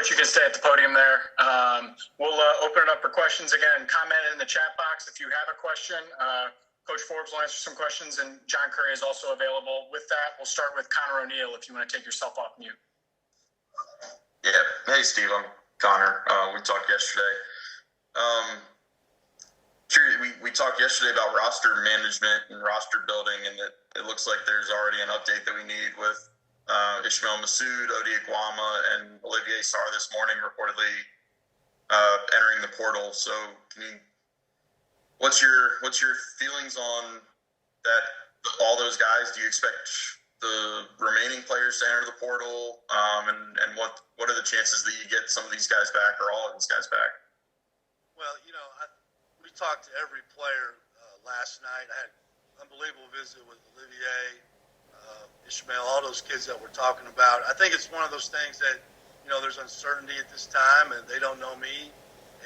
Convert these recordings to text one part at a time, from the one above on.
Coach, you can stay at the podium there. We'll open it up for questions again. Comment in the chat box if you have a question. Coach Forbes will answer some questions, and John Curry is also available. With that, we'll start with Connor O'Neill if you want to take yourself off mute. Yeah. Hey, Steve. I'm Connor. We talked yesterday. We talked yesterday about roster management and roster building, and it looks like there's already an update that we need with Ishmael Massoud, Odi Iguama, and Olivier Sarr this morning reportedly entering the portal. So what's your feelings on that? All those guys? Do you expect the remaining players to enter the portal? And what are the chances that you get some of these guys back or all of these guys back? Well, we talked to every player last night. I had an unbelievable visit with Olivier, Ishmael, all those kids that we're talking about. I think it's one of those things that, there's uncertainty at this time, and they don't know me,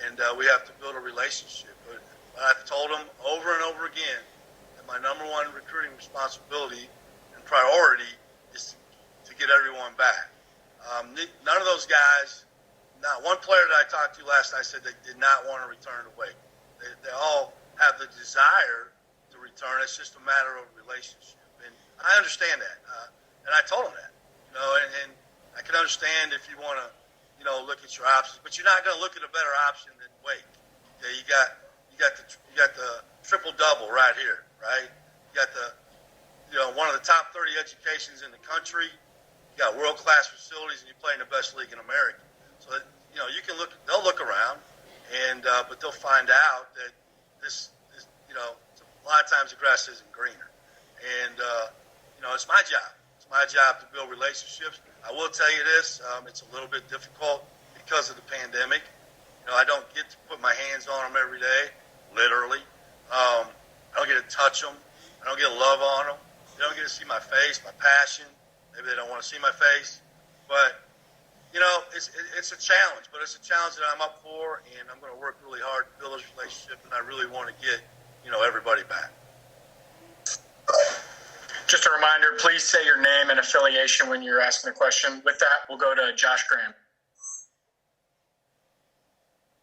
and we have to build a relationship. But I've told them over and over again that my number one recruiting responsibility and priority is to get everyone back. None of those guys, not one player that I talked to last night said they did not want to return to Wake. They all have the desire to return. It's just a matter of relationship. And I understand that. And I told them that. And I can understand if you want to, look at your options, but you're not going to look at a better option than Wake. Okay, you got the triple double right here, right? You got the one of the top 30 educations in the country. You got world-class facilities, and you play in the best league in America. So that, you can look. They'll look around, and but they'll find out that this a lot of times the grass isn't greener. And it's my job. It's my job to build relationships. I will tell you this: it's a little bit difficult because of the pandemic. I don't get to put my hands on them every day, literally. I don't get to touch them. I don't get to love on them. They don't get to see my face, my passion. Maybe they don't want to see my face, but it's a challenge. But it's a challenge that I'm up for, and I'm going to work really hard to build this relationship. And I really want to get everybody back. Just a reminder: please say your name and affiliation when you're asking the question. With that, we'll go to Josh Graham.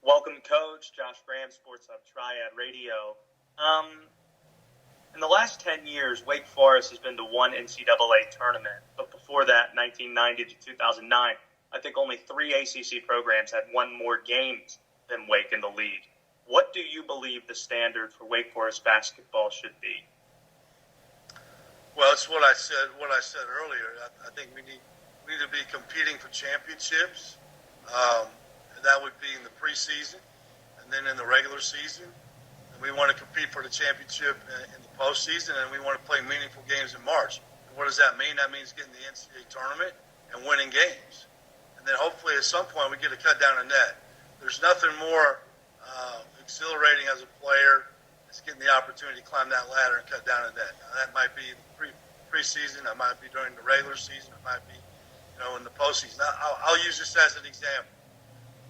Welcome, Coach. Josh Graham, Sports Hub Triad Radio. In the last 10 years, Wake Forest has been to one NCAA tournament. But before that, 1990 to 2009, I think only 3 ACC programs had won more games than Wake in the league. What do you believe the standard for Wake Forest basketball should be? Well, it's what I said earlier. I think we need to be competing for championships. That would be in the preseason, and then in the regular season. And we want to compete for the championship in the postseason, and we want to play meaningful games in March. And what does that mean? That means getting the NCAA tournament and winning games. And then hopefully at some point we get to cut down a net. There's nothing more exhilarating as a player as getting the opportunity to climb that ladder and cut down a net. Now, that might be preseason, that might be during the regular season, it might be in the postseason. I'll use this as an example.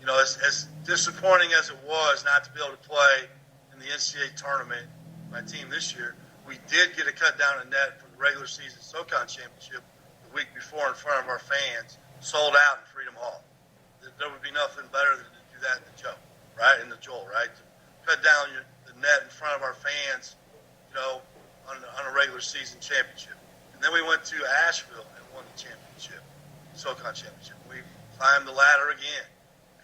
As disappointing as it was not to be able to play in the NCAA tournament, my team this year, we did get to cut down a net for the regular season SoCon Championship the week before in front of our fans, sold out in Freedom Hall. There would be nothing better than to do that in the Joe, right? In the Joel, right? To cut down the net in front of our fans, on a regular season championship. And then we went to Asheville and won the championship, SoCon Championship. We climbed the ladder again.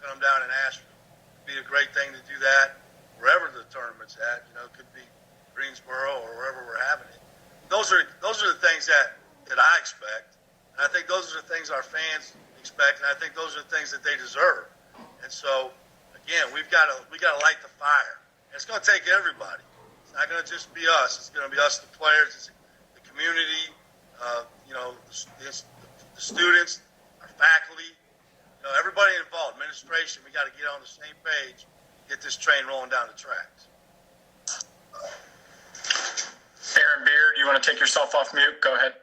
Cut them down in Asheville. It'd be a great thing to do that wherever the tournament's at. It could be Greensboro or wherever we're having it. Those are the things that I expect, and I think those are the things our fans expect, and I think those are the things that they deserve. And so, again, we got to light the fire. And it's going to take everybody. It's not going to just be us. It's going to be us, the players, it's the community, the students, our faculty. Everybody involved, administration, we got to get on the same page, get this train rolling down the tracks. Aaron Beard, you want to take yourself off mute? Go ahead.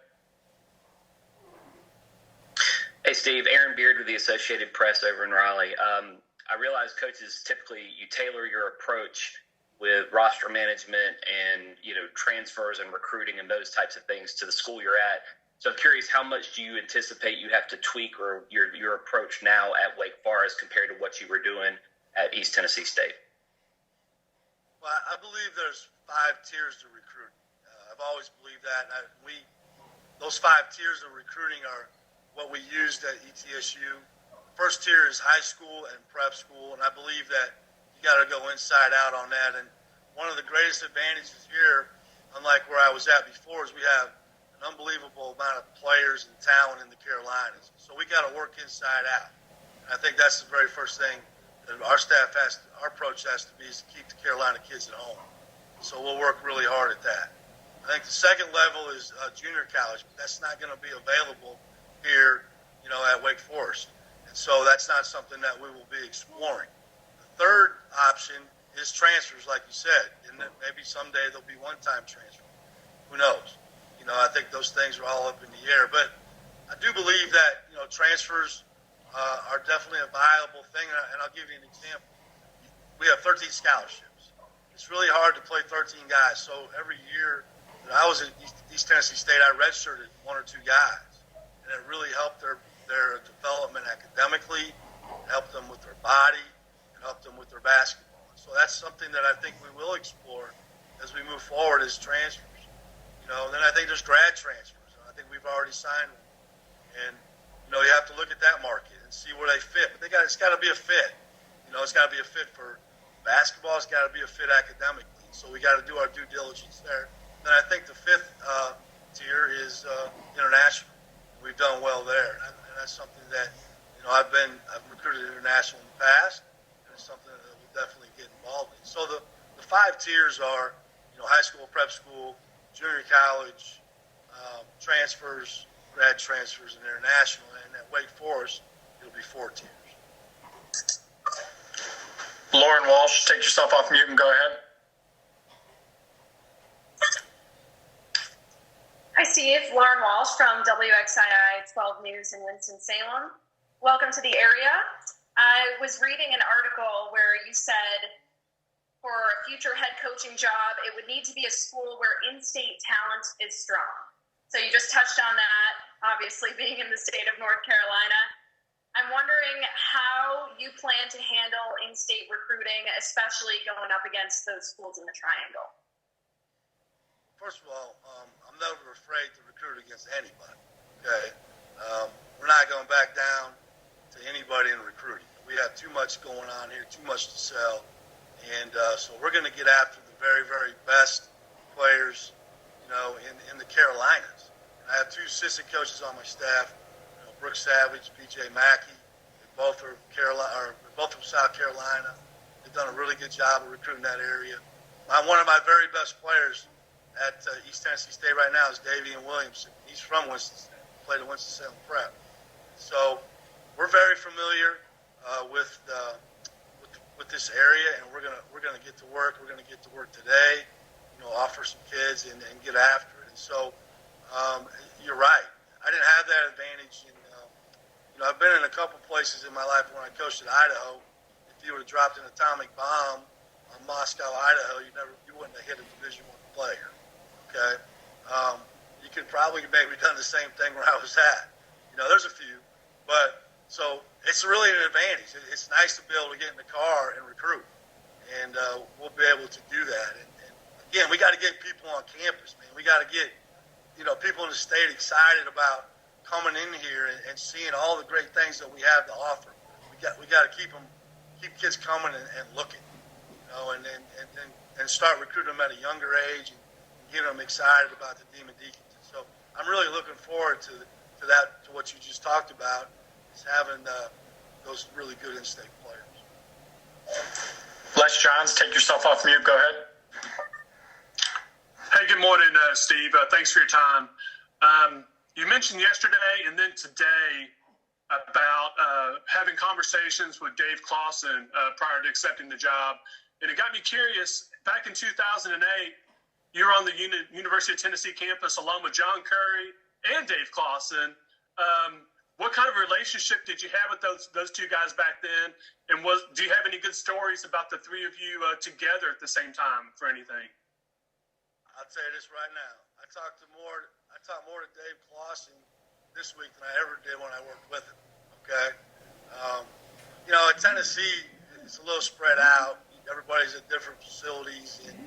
Hey, Steve. Aaron Beard with the Associated Press over in Raleigh. I realize coaches typically you tailor your approach with roster management and transfers and recruiting and those types of things to the school you're at. So I'm curious, how much do you anticipate you have to tweak or your approach now at Wake Forest compared to what you were doing at East Tennessee State? Well, I believe there's 5 tiers to recruiting. I've always believed that. Those 5 tiers of recruiting are what we used at ETSU. First tier is high school and prep school, and I believe that you got to go inside out on that. And one of the greatest advantages here, unlike where I was at before, is we have an unbelievable amount of players and talent in the Carolinas. So we got to work inside out. And I think that's the very first thing that our approach has to be, is to keep the Carolina kids at home. So we'll work really hard at that. I think the second level is junior college, but that's not going to be available here, at Wake Forest. And so that's not something that we will be exploring. The third option is transfers, like you said, and maybe someday there'll be one-time transfer. Who knows? I think those things are all up in the air. But I do believe that, transfers are definitely a viable thing, and I'll give you an example. We have 13 scholarships. It's really hard to play 13 guys. So every year that I was at East Tennessee State, I redshirted 1 or 2 guys, and it really helped their development academically, it helped them with their body, it helped them with their basketball. So that's something that I think we will explore as we move forward as transfers. Then I think there's grad transfers. I think we've already signed one. And, you have to look at that market and see where they fit. But it's got to be a fit. It's got to be a fit for basketball. It's got to be a fit academically. So we got to do our due diligence there. Then I think the 5th tier is international. We've done well there. And that's something that, I've recruited international in the past. And it's something that we'll definitely get involved in. So the 5 tiers are, high school, prep school, junior college, transfers, grad transfers, and international. And at Wake Forest, it'll be 4 tiers. Lauren Walsh, take yourself off mute and go ahead. Hi, Steve. Lauren Walsh from WXII 12 News in Winston-Salem. Welcome to the area. I was reading an article where you said for a future head coaching job, it would need to be a school where in-state talent is strong. So you just touched on that, obviously being in the state of North Carolina. I'm wondering how you plan to handle in-state recruiting, especially going up against those schools in the Triangle. First of all, I'm never afraid to recruit against anybody, okay? We're not going back down to anybody in recruiting. We have too much going on here, too much to sell. And so we're going to get after the very, very best players, in the Carolinas. And I have 2 assistant coaches on my staff, Brooks Savage, B.J. Mackey. They both are both from South Carolina. They've done a really good job of recruiting that area. One of my very best players at East Tennessee State right now is Davian Williamson. He's from Winston-Salem, played at Winston-Salem Prep. So we're very familiar with this area, and we're gonna get to work. We're gonna get to work today. Offer some kids and get after it. And so you're right. I didn't have that advantage. I've been in a couple places in my life when I coached at Idaho. If you would have dropped an atomic bomb on Moscow, Idaho, you wouldn't have hit a Division I player. Okay, you could probably maybe done the same thing where I was at. There's a few, but so it's really an advantage. It's nice to be able to get in the car and recruit, and we'll be able to do that. And again, we got to get people on campus, man. We got to get people in the state excited about coming in here and seeing all the great things that we have to offer. We got to keep kids coming and looking, and start recruiting them at a younger age and get them excited about the Demon Deacons. So I'm really looking forward to what you just talked about, is having those really good in-state players. Les Johns, take yourself off mute. Go ahead. Hey, good morning, Steve. Thanks for your time. You mentioned yesterday and then today about having conversations with Dave Clawson prior to accepting the job. And it got me curious. Back in 2008, you were on the University of Tennessee campus along with John Curry and Dave Clawson. What kind of relationship did you have with those 2 guys back then? And do you have any good stories about the 3 of you together at the same time for anything? I'll tell you this right now. I talked I talked more to Dave Clawson this week than I ever did when I worked with him. Okay, at Tennessee, it's a little spread out. Everybody's at different facilities, and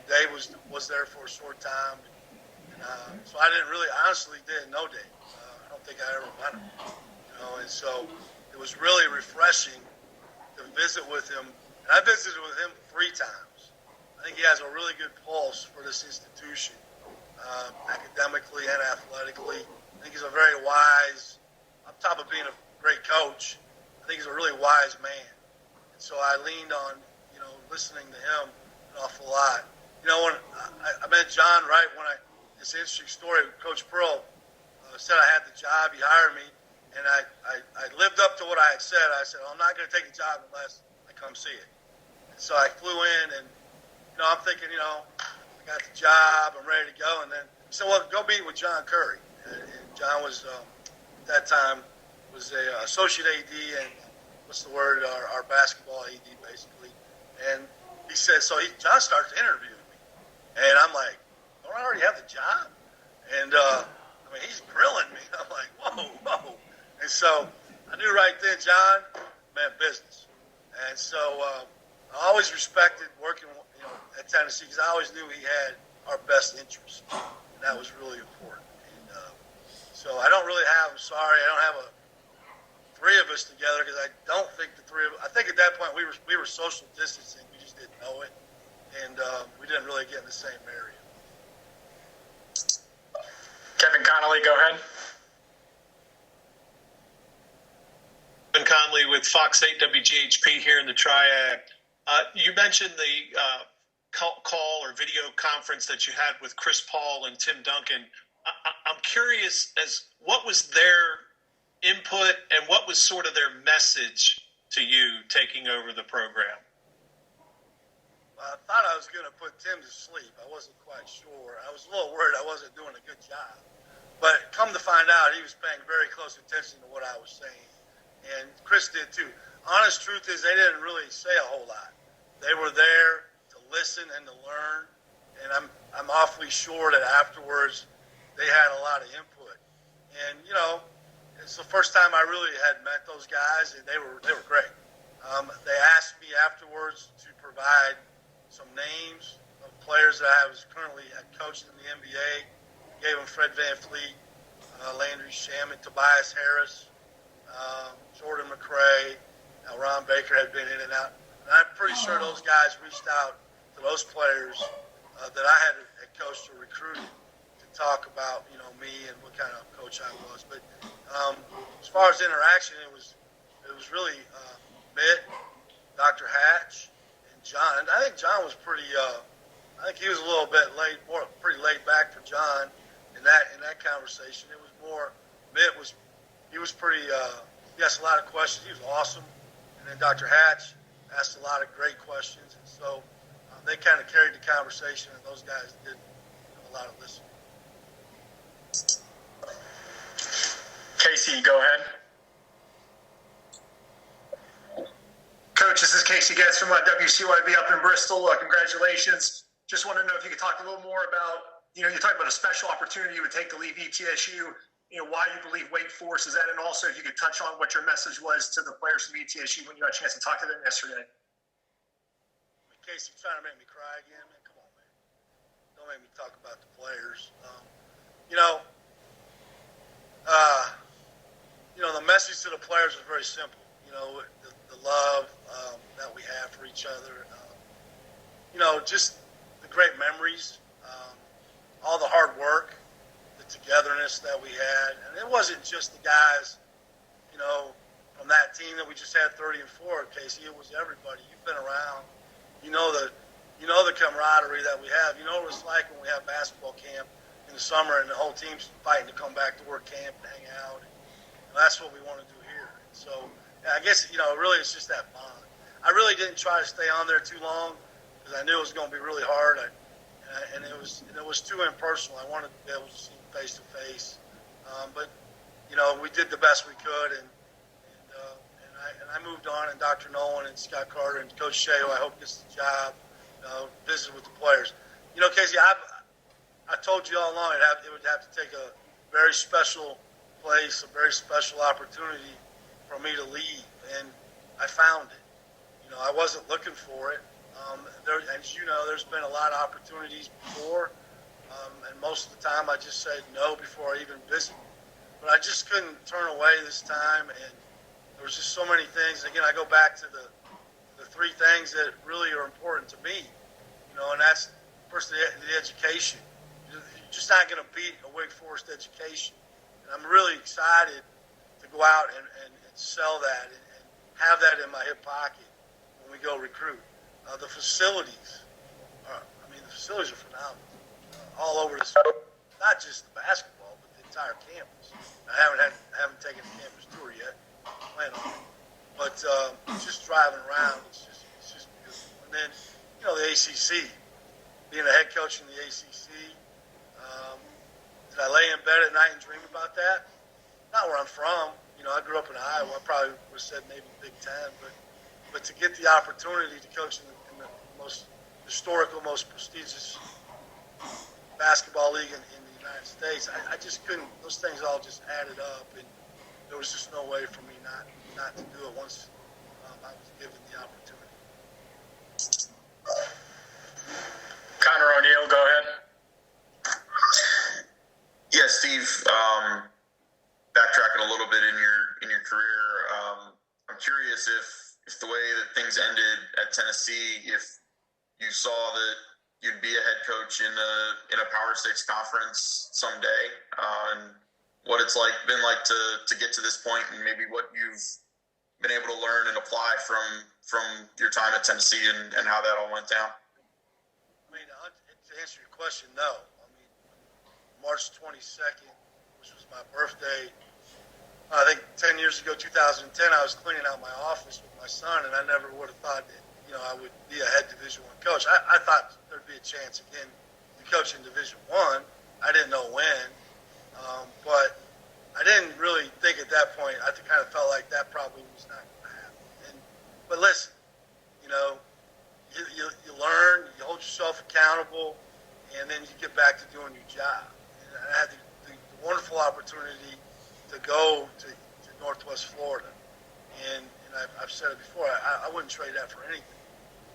Dave was there for a short time. So I honestly didn't know Dave. I don't think I ever met him. And so it was really refreshing to visit with him. And I visited with him 3 times. I think he has a really good pulse for this institution, academically and athletically. I think he's a very wise, on top of being a great coach, I think he's a really wise man. And so I leaned on, listening to him an awful lot. When I met John right when it's an interesting story. Coach Pearl said I had the job. He hired me, and I lived up to what I had said. I said, I'm not going to take the job unless I come see it. And so I flew in, and I'm thinking, I got the job. I'm ready to go. And then he said, well, go meet with John Curry. And John was at that time was a associate AD and our basketball AD basically. And he said, John starts interviewing me, and I'm like, don't I already have the job? And he's grilling me. I'm like, whoa. And so I knew right then, John meant business. And so I always respected working, at Tennessee because I always knew he had our best interest, and that was really important. And so I don't really have. I'm sorry, I don't have a 3 of us together because I don't think the 3 of. I think at that point we were social distancing. We just didn't know it, and we didn't really get in the same area. Kevin Connolly, go ahead. Kevin Conley with Fox 8 WGHP here in the Triad. You mentioned the call or video conference that you had with Chris Paul and Tim Duncan. I'm curious as what was their input and what was sort of their message to you taking over the program? I thought I was going to put Tim to sleep. I wasn't quite sure. I was a little worried I wasn't doing a good job. But come to find out, he was paying very close attention to what I was saying. And Chris did too. Honest truth is they didn't really say a whole lot. They were there to listen and to learn. And I'm awfully sure that afterwards they had a lot of input. And, it's the first time I really had met those guys, and they were great. They asked me afterwards to provide some names of players that I was currently coached in the NBA. Gave them Fred VanVleet, Landry Shamet, Tobias Harris, Jordan McRae. Now Ron Baker had been in and out. And I'm pretty sure those guys reached out to those players that I had coached or recruited to talk about, me and what kind of coach I was. But as far as interaction, it was really Mitt, Dr. Hatch, and John. And I think John was pretty. I think he was a little bit pretty laid back for John in that conversation. It was more Mitt was pretty. He asked a lot of questions. He was awesome, and then Dr. Hatch asked a lot of great questions, and so they kind of carried the conversation, and those guys did a lot of listening. Casey, go ahead. Coach, this is Casey Getz from WCYB up in Bristol. Congratulations. Just want to know if you could talk a little more about, you talked about a special opportunity you would take to leave ETSU, why you believe Wake Forest is that, and also if you could touch on what your message was to the players from ETSU when you had a chance to talk to them yesterday. Casey, trying to make me cry again, man. Come on, man. Don't make me talk about the players. The message to the players is very simple. The love that we have for each other. Just the great memories, all the hard work, the togetherness that we had. And it wasn't just the guys, from that team that we just had 30 and 4, Casey. It was everybody. You've been around. You know the camaraderie that we have. You know what it's like when we have basketball camp in the summer and the whole team's fighting to come back to work camp and hang out. And that's what we want to do here. And so I guess, really it's just that bond. I really didn't try to stay on there too long because I knew it was going to be really hard. And it was too impersonal. I wanted to be able to see face to face. But we did the best we could, and I moved on. And Dr. Nolan and Scott Carter and Coach Shea, who I hope gets the job, visited with the players. Casey, I told you all along it would have to take a very special place, a very special opportunity for me to leave, and I found it. You know, I wasn't looking for it. As you know, there's been a lot of opportunities before, and most of the time I just said no before I even visit. But I just couldn't turn away this time, and there was just so many things. Again, I go back to the three things that really are important to me, you know, and that's first the education. You're just not going to beat a Wake Forest education, and I'm really excited to go out and sell that and have that in my hip pocket when we go recruit. The facilities, the facilities are phenomenal. All over this, not just the basketball, but the entire campus. I haven't taken a campus tour yet. I plan on it, but just driving around, it's just beautiful. And then, you know, the ACC, being a head coach in the ACC. Did I lay in bed at night and dream about that? Not where I'm from. You know, I grew up in Iowa. I probably would have said maybe Big Ten, but to get the opportunity to coach in the most historical, most prestigious basketball league in the United States, I just couldn't. Those things all just added up, and there was just no way for me not to do it once I was given the opportunity. Connor O'Neill, go ahead. Yeah, Steve. Backtracking a little bit in your career, I'm curious if the way that things ended at Tennessee, if you saw that you'd be a head coach in a Power Six conference someday, and what it's been like to get to this point, and maybe what you've been able to learn and apply from your time at Tennessee and how that all went down. I mean, to answer your question, no. I mean, March 22nd, which was my birthday, I think 10 years ago, 2010, I was cleaning out my office with my son, and I never would have thought that, you know, I would be a head Division I coach. I thought there'd be a chance again to coach in Division I. I didn't know when, but I didn't really think at that point. I kind of felt like that probably was not going to happen. But listen, you know, you learn, you hold yourself accountable, and then you get back to doing your job. And I had the wonderful opportunity to go to Northwest Florida. And I've said it before, I wouldn't trade that for anything.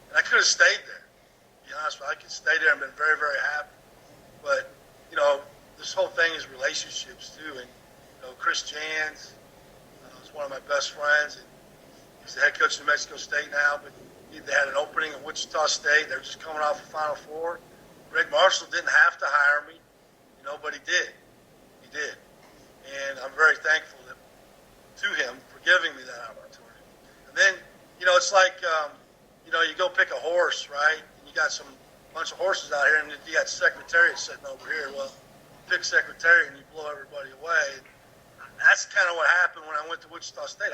And I could have stayed there. To be honest with you, I could stay there and been very, very happy. But, you know, this whole thing is relationships too. And, you know, Chris Jans is one of my best friends. And he's the head coach of New Mexico State now, but they had an opening at Wichita State. They're just coming off the Final Four. Greg Marshall didn't have to hire me, you know, but he did. He did. And I'm very thankful to him for giving me that opportunity. And then, you know, it's like, you know, you go pick a horse, right? And you got bunch of horses out here, and you got Secretariat sitting over here. Well, you pick Secretariat and you blow everybody away. And that's kind of what happened when I went to Wichita State.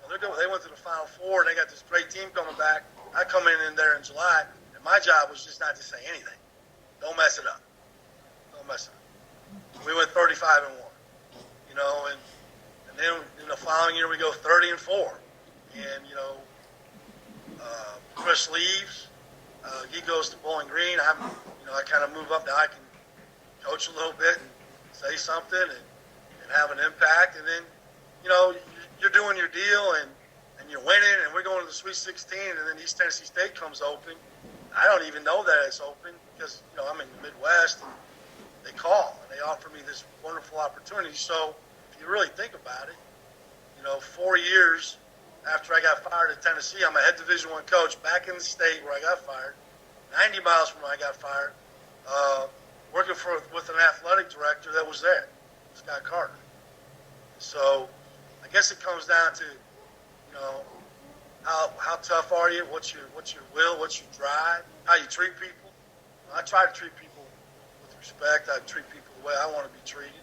They went to the Final Four, and they got this great team coming back. I come in there in July, and my job was just not to say anything. Don't mess it up. Don't mess it up. We went 35-1. You know, and then in the following year we go 30-4, and you know, Chris leaves, he goes to Bowling Green. I kind of move up now. I can coach a little bit and say something and have an impact, and then you know you're doing your deal and you're winning, and we're going to the Sweet 16, and then East Tennessee State comes open. I don't even know that it's open because you know I'm in the Midwest. And they call and they offer me this wonderful opportunity. So if you really think about it, you know, 4 years after I got fired at Tennessee, I'm a head Division I coach back in the state where I got fired, 90 miles from where I got fired, working with an athletic director that was there, Scott Carter. So I guess it comes down to, you know, how tough are you? What's your will? What's your drive? How you treat people? I try to treat people with respect. I treat people the way I want to be treated.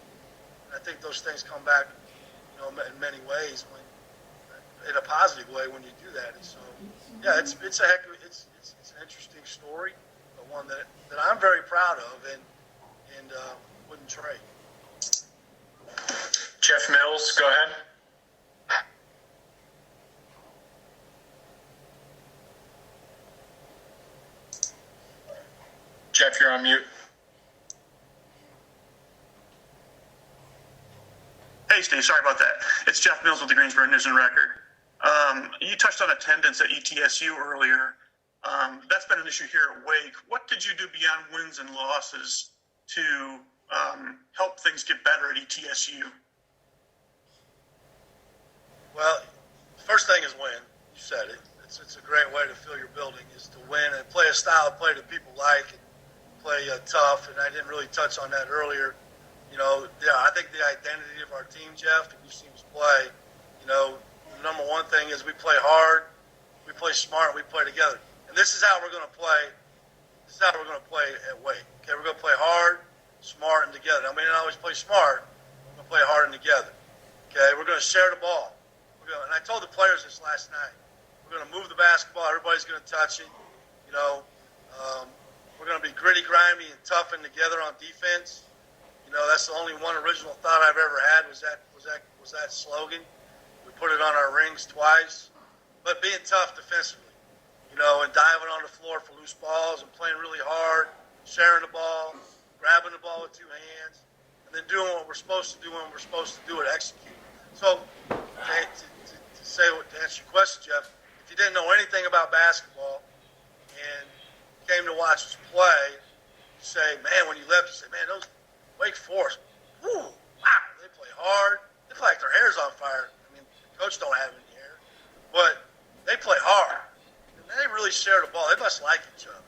And I think those things come back, you know, in many ways in a positive way when you do that. And so, yeah, it's an interesting story, but one that I'm very proud of and wouldn't trade. Jeff Mills, go ahead. Jeff, you're on mute. Steve. Sorry about that. It's Jeff Mills with the Greensboro News and Record. You touched on attendance at ETSU earlier. That's been an issue here at Wake. What did you do beyond wins and losses to help things get better at ETSU? Well, first thing is win. You said it. It's a great way to fill your building is to win and play a style of play that people like and play tough. And I didn't really touch on that earlier. I think the identity of our team, Jeff, that you've seen us play, the number one thing is we play hard, we play smart, we play together. And this is how we're going to play. This is how we're going to play at Wake. Okay, we're going to play hard, smart, and together. I mean, not always play smart. We're going to play hard and together. Okay, we're going to share the ball. And I told the players this last night. We're going to move the basketball. Everybody's going to touch it. We're going to be gritty, grimy, and tough and together on defense. That's the only one original thought I've ever had was that slogan. We put it on our rings twice. But being tough defensively, and diving on the floor for loose balls and playing really hard, sharing the ball, grabbing the ball with two hands, and then doing what we're supposed to do when we're supposed to do it, execute. So to answer your question, Jeff, if you didn't know anything about basketball and came to watch us play, you say, man, when you left, you say, man, those Wake Forest, wow, they play hard. They play like their hair's on fire. I mean, the coach don't have any hair, but they play hard. And they really share the ball. They must like each other.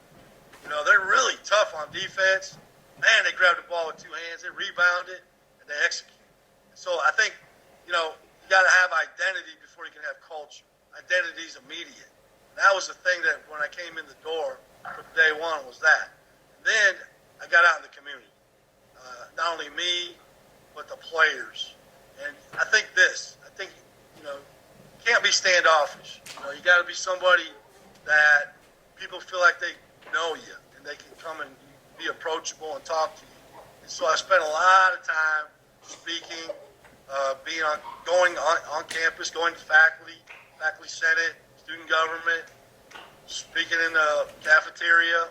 They're really tough on defense. Man, they grab the ball with two hands, they rebound it, and they execute. So I think, you got to have identity before you can have culture. Identity is immediate. And that was the thing that when I came in the door from day one was that. And then I got out in the community. Not only me, but the players. And I think you can't be standoffish. You got to be somebody that people feel like they know you and they can come and be approachable and talk to you. And so I spent a lot of time speaking, going on campus, going to faculty senate, student government, speaking in the cafeteria,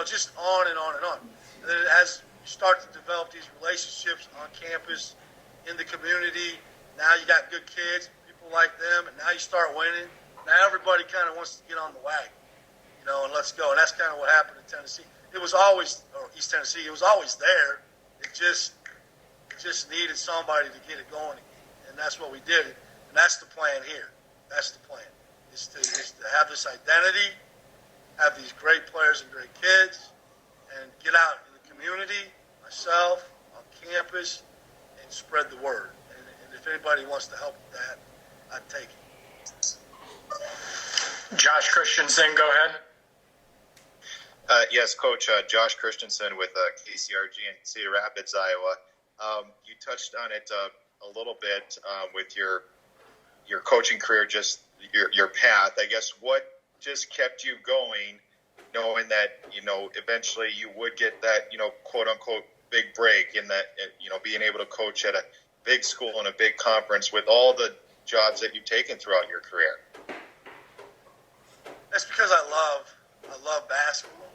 just on and on and on. And then as you start to develop these relationships on campus, in the community, now you got good kids, people like them, and now you start winning. Now everybody kind of wants to get on the wagon, and let's go. And that's kind of what happened in Tennessee. It was always, or East Tennessee, it was always there. It just needed somebody to get it going again. And that's what we did. And that's the plan here. That's the plan. Is to have this identity, have these great players and great kids, and get out in the community, myself, on campus, and spread the word. And if anybody wants to help with that, I'd take it. Josh Christensen, go ahead. Yes, Coach. Josh Christensen with KCRG in Cedar Rapids, Iowa. You touched on it a little bit with your coaching career, just your path. I guess what just kept you going, knowing that eventually you would get that quote unquote big break in that being able to coach at a big school and a big conference with all the jobs that you've taken throughout your career. That's because I love basketball.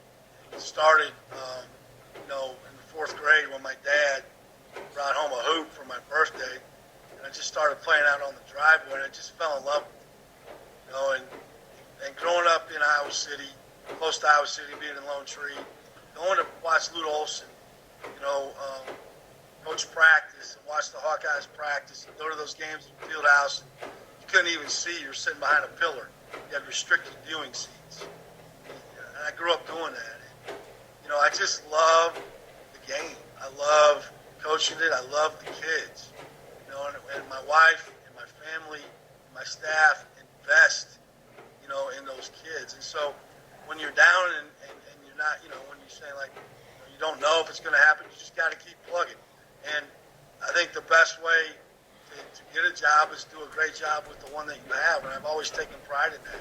It started, in the fourth grade when my dad brought home a hoop for my birthday, and I just started playing out on the driveway, and I just fell in love with it. And growing up in Iowa City, close to Iowa City, being in Lone Tree, going to watch Lute Olson, coach practice and watch the Hawkeyes practice and go to those games in the field house. And you couldn't even see. You were sitting behind a pillar. You had restricted viewing seats. And I grew up doing that. And, I just love the game. I love coaching it. I love the kids. And my wife and my family and my staff invest, in those kids. And so when you're down and you're not, when you're saying like, you don't know if it's going to happen, you just got to keep plugging. And I think the best way to get a job is do a great job with the one that you have. And I've always taken pride in that.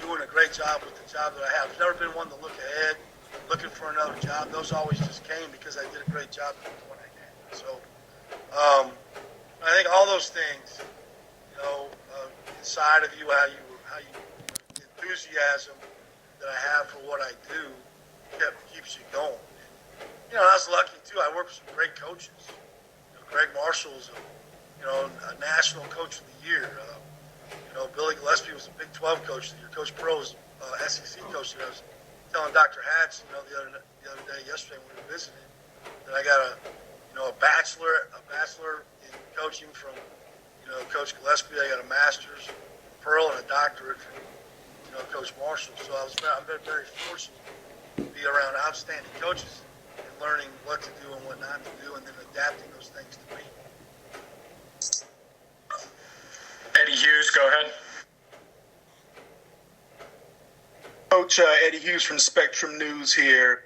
Doing a great job with the job that I have. There's never been one to look ahead, looking for another job. Those always just came because I did a great job with the one I had. So I think all those things, inside of you, how you the enthusiasm that I have for what I do keeps you going. I was lucky too. I worked with some great coaches, Greg Marshall's a national coach of the year. Billy Gillespie was a Big 12 coach of the year. Coach Pearl's SEC coach of the year. I was telling Dr. Hatch, the other day, yesterday when we were visiting, that I got a bachelor in coaching from Coach Gillespie. I got a master's from Pearl and a doctorate from Coach Marshall. So I'm very fortunate to be around outstanding coaches and learning what to do and what not to do, and then adapting those things to me. Eddie Hughes, go ahead. Coach, Eddie Hughes from Spectrum News here.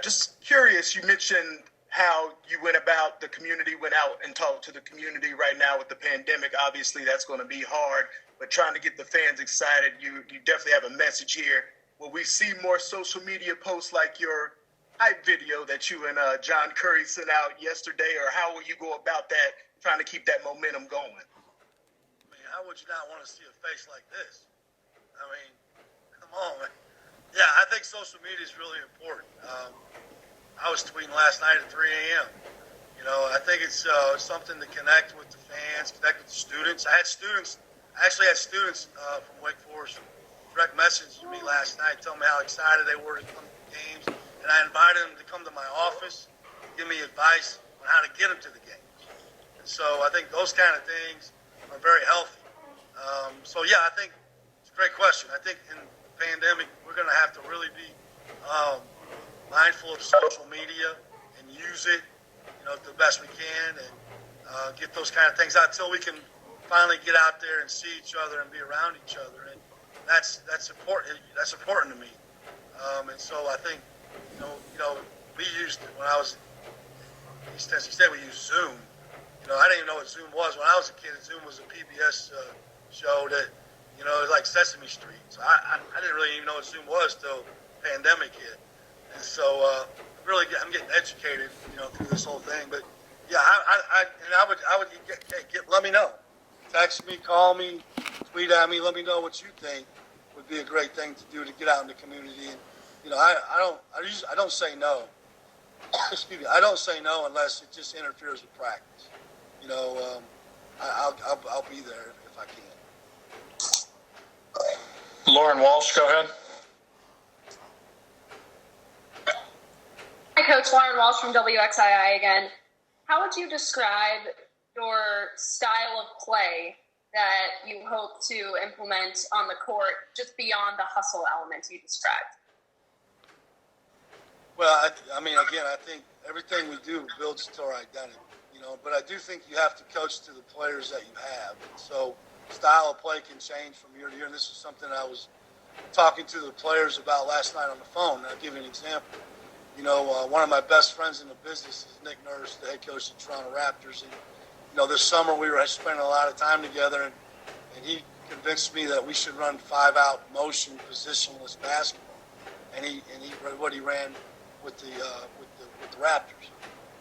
Just curious, you mentioned how you went about, the community went out and talked to the community right now with the pandemic. Obviously, that's going to be hard, but trying to get the fans excited, you definitely have a message here. Will we see more social media posts like your hype video that you and John Curry sent out yesterday, or how will you go about that, trying to keep that momentum going? I mean, how would you not want to see a face like this? I mean, come on, man. Yeah, I think social media is really important. I was tweeting last night at 3 a.m. I think it's something to connect with the fans, connect with the students. I actually had students from Wake Forest direct message to me last night, telling me how excited they were to come to the games, and I invited them to come to my office, give me advice on how to get them to the games. And so I think those kind of things are very healthy. I think it's a great question. I think in the pandemic, we're going to have to really be mindful of social media and use it, the best we can, and get those kind of things out until we can finally get out there and see each other and be around each other. And that's important. That's important to me. And so I think, we used it when I was in East Tennessee State. We used Zoom. I didn't even know what Zoom was when I was a kid. Zoom was a PBS show that, it was like Sesame Street. So I didn't really even know what Zoom was till the pandemic hit. And so I'm getting educated, through this whole thing. But yeah, I would let me know. Text me, call me, tweet at me. Let me know what you think would be a great thing to do to get out in the community. And I don't say no. Excuse me. I don't say no unless it just interferes with practice. I'll be there if I can. Lauren Walsh, go ahead. Hi, Coach. Lauren Walsh from WXII again. How would you describe your style of play that you hope to implement on the court, just beyond the hustle elements you described? Well, I think everything we do builds to our identity, but I do think you have to coach to the players that you have. So style of play can change from year to year, and this is something I was talking to the players about last night on the phone. I'll give you an example. One of my best friends in the business is Nick Nurse, the head coach of the Toronto Raptors. And, this summer we were spending a lot of time together, and he convinced me that we should run 5-out motion positionless basketball. And he ran with the Raptors.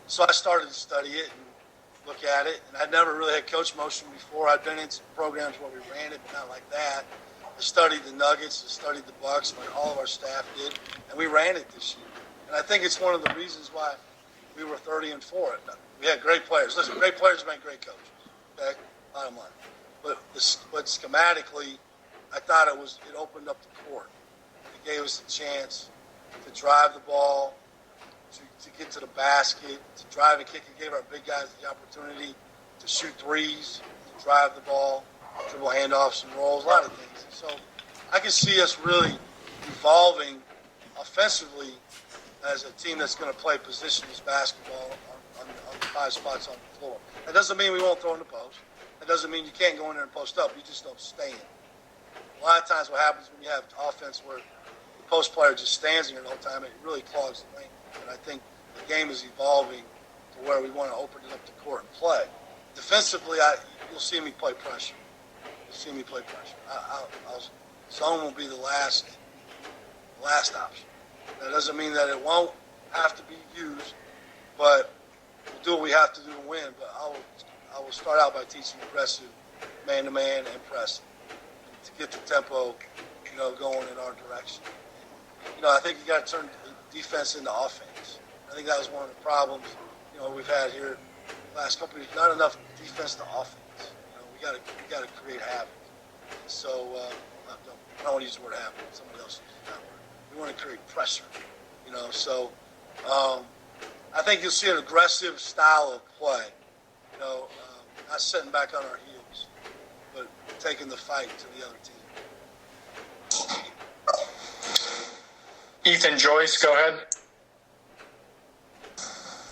So I started to study it and look at it. And I'd never really had coach motion before. I'd been in some programs where we ran it, but not like that. I studied the Nuggets, I studied the Bucks, like all of our staff did, and we ran it this year. And I think it's one of the reasons why we were 30-4. We had great players. Listen, great players make great coaches. Okay, bottom line. But schematically, I thought it opened up the court. It gave us a chance to drive the ball, to get to the basket, to drive and kick. It gave our big guys the opportunity to shoot threes, to drive the ball, dribble handoffs and rolls, a lot of things. So I can see us really evolving offensively as a team that's going to play positionless basketball on the 5 spots on the floor. That doesn't mean we won't throw in the post. That doesn't mean you can't go in there and post up. You just don't stay in. A lot of times what happens when you have offense where the post player just stands in there the whole time, it really clogs the lane. And I think the game is evolving to where we want to open it up to court and play. Defensively, you'll see me play pressure. You'll see me play pressure. Zone will be the last option. That doesn't mean that it won't have to be used, but we'll do what we have to do to win. But I will start out by teaching aggressive man-to-man and pressing to get the tempo, going in our direction. I think you got to turn defense into offense. I think that was one of the problems, we've had here last couple of years, not enough defense to offense. We got to create habits. So I don't want to use the word habit. Somebody else uses that word. We want to create pressure. So I think you'll see an aggressive style of play. Not sitting back on our heels, but taking the fight to the other team. Ethan Joyce, go ahead.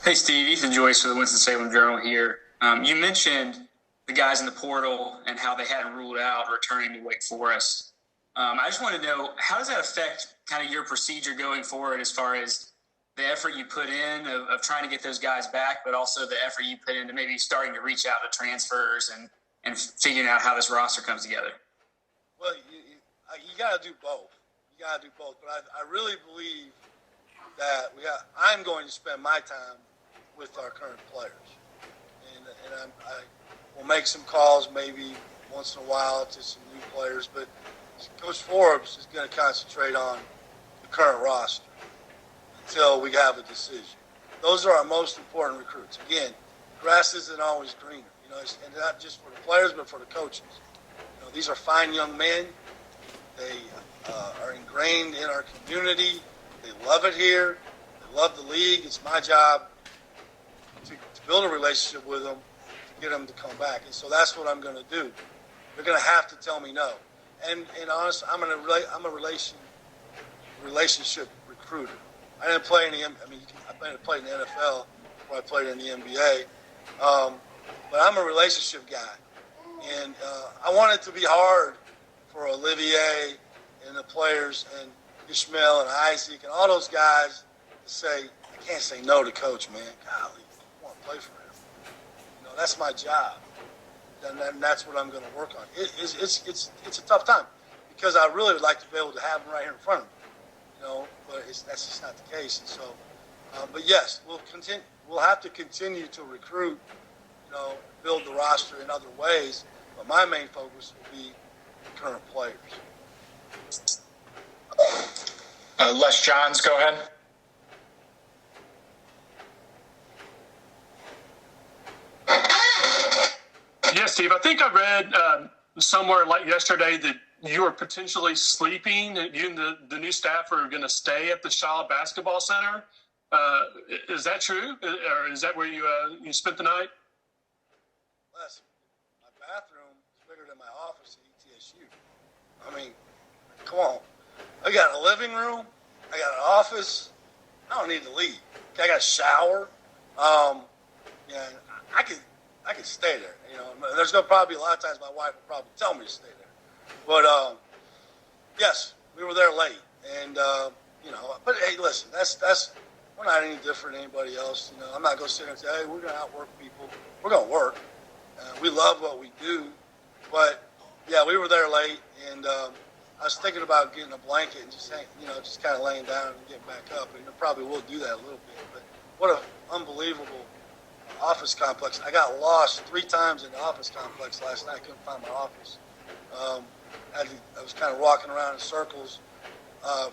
Hey, Steve. Ethan Joyce for the Winston-Salem Journal here. You mentioned the guys in the portal and how they hadn't ruled out returning to Wake Forest. I just want to know, how does that affect kind of your procedure going forward as far as the effort you put in of trying to get those guys back, but also the effort you put into maybe starting to reach out to transfers and figuring out how this roster comes together? Well, you got to do both. But I really believe that I'm going to spend my time with our current players. And I will make some calls maybe once in a while to some new players, but Coach Forbes is going to concentrate on the current roster until we have a decision. Those are our most important recruits. Again, grass isn't always greener, and not just for the players, but for the coaches. These are fine young men. They are ingrained in our community. They love it here. They love the league. It's my job to build a relationship with them, to get them to come back. And so that's what I'm going to do. They're going to have to tell me no. And honestly, I'm a relationship recruiter. I didn't play in the I played in the NFL before I played in the NBA. But I'm a relationship guy. And I want it to be hard for Olivier and the players and Ishmael and Isaac and all those guys to say, I can't say no to Coach, man. Golly, I want to play for him. That's my job. And that's what I'm going to work on. It's a tough time because I really would like to be able to have him right here in front of me. But that's just not the case. And so, but yes, we'll have to continue to recruit, build the roster in other ways. But my main focus will be the current players. Les Johns, go ahead. Yes, Steve. I think I read somewhere like yesterday that you are potentially sleeping. You and the new staff are going to stay at the Shaw Basketball Center. Is that true? Or is that where you spent the night? Les, my bathroom is bigger than my office at ETSU. I mean, come on. I got a living room. I got an office. I don't need to leave. I got a shower. I could stay there. There's going to probably be a lot of times my wife will probably tell me to stay there. But, yes, we were there late. And, but, hey, listen, that's we're not any different than anybody else. I'm not going to sit there and say, hey, we're going to outwork people. We're going to work. We love what we do. But, yeah, we were there late. And I was thinking about getting a blanket and just kind of laying down and getting back up. And I probably will do that a little bit. But what an unbelievable office complex. I got lost 3 times in the office complex last night. I couldn't find my office. I was kind of walking around in circles.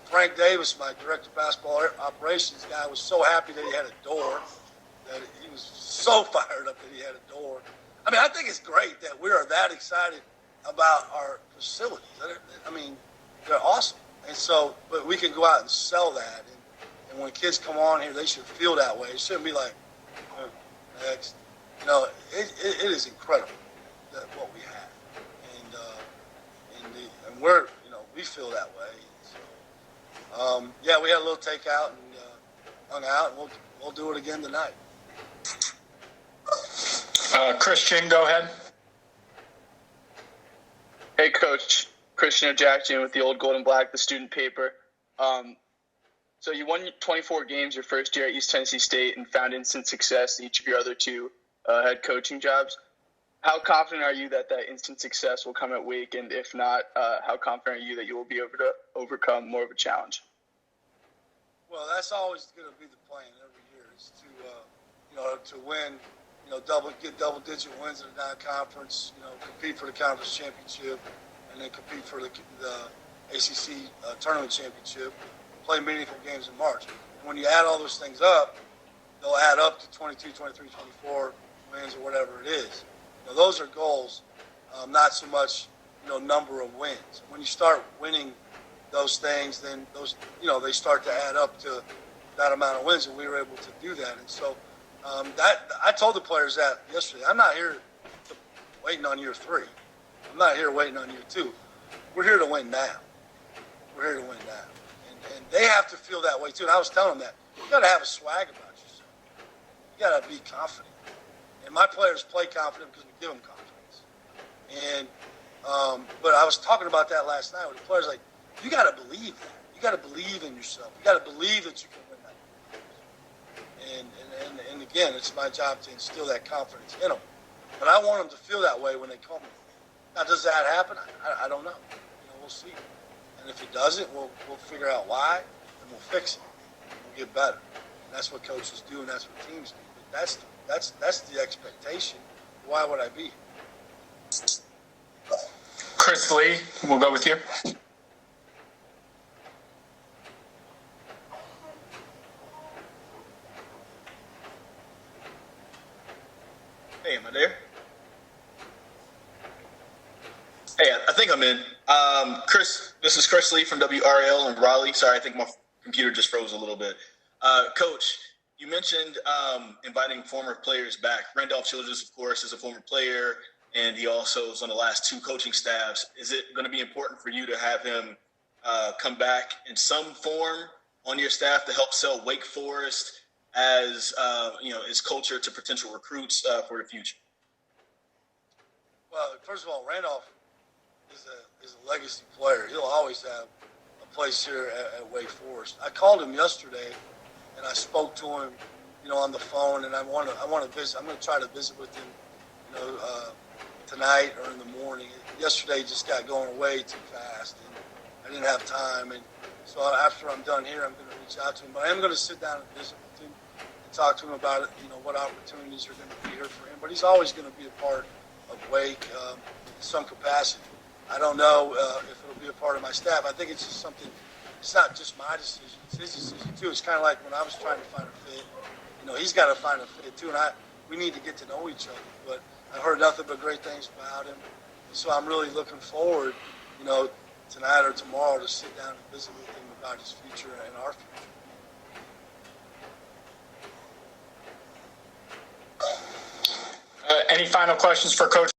Frank Davis, my director of basketball operations guy, was so happy that he had a door, that he was so fired up that he had a door. I mean, I think it's great that we are that excited about our facilities. They're awesome. And so, but we can go out and sell that. And when kids come on here, they should feel that way. It shouldn't be like, next. It is incredible what we have. And we're, we feel that way. So, we had a little takeout and hung out, and we'll do it again tonight. Christian, go ahead. Hey, Coach. Christian Jackson with the Old Gold and Black, the student paper. So you won 24 games your first year at East Tennessee State and found instant success in each of your other 2 head coaching jobs. How confident are you that instant success will come at Wake? And if not, how confident are you that you will be able to overcome more of a challenge? Well, that's always going to be the plan every year is to win, get double-digit wins in the non-conference, compete for the conference championship, and then compete for the ACC tournament championship, play meaningful games in March. And when you add all those things up, they'll add up to 22, 23, 24 wins or whatever it is. Those are goals, not so much, number of wins. When you start winning those things, then those, they start to add up to that amount of wins, and we were able to do that. And so that I told the players that yesterday. I'm not here waiting on year 3. I'm not here waiting on year 2. We're here to win now. We're here to win now. And they have to feel that way too. And I was telling them that. You got to have a swag about yourself. You got to be confident. And my players play confident because we give them confidence. And but I was talking about that last night with the players. Like, you got to believe that. You got to believe in yourself. You got to believe that you can win that. And again, it's my job to instill that confidence in them. But I want them to feel that way when they come. Now, does that happen? I don't know. We'll see. And if it doesn't, we'll figure out why, and we'll fix it. We'll get better. And that's what coaches do, and that's what teams do. But that's the expectation. Why would I be here? Chris Lee, we'll go with you. Hey, am I there? Hey, I think I'm in. Chris, this is Chris Lee from WRL in Raleigh. Sorry, I think my computer just froze a little bit. Coach, you mentioned inviting former players back. Randolph Childress, of course, is a former player, and he also is on the last 2 coaching staffs. Is it going to be important for you to have him come back in some form on your staff to help sell Wake Forest as his culture to potential recruits for the future? Well, first of all, Randolph is a legacy player. He'll always have a place here at Wake Forest. I called him yesterday, and I spoke to him, on the phone, and I want to visit. I'm going to try to visit with him, tonight or in the morning. Yesterday just got going way too fast, and I didn't have time. And so after I'm done here, I'm going to reach out to him. But I am going to sit down and visit with him and talk to him about it, what opportunities are going to be here for him. But he's always going to be a part of Wake in some capacity. I don't know if it'll be a part of my staff. I think it's just something. It's not just my decision; it's his decision too. It's kind of like when I was trying to find a fit. He's got to find a fit too, and we need to get to know each other. But I've heard nothing but great things about him, and so I'm really looking forward, tonight or tomorrow to sit down and visit with him about his future and our future. Any final questions for Coach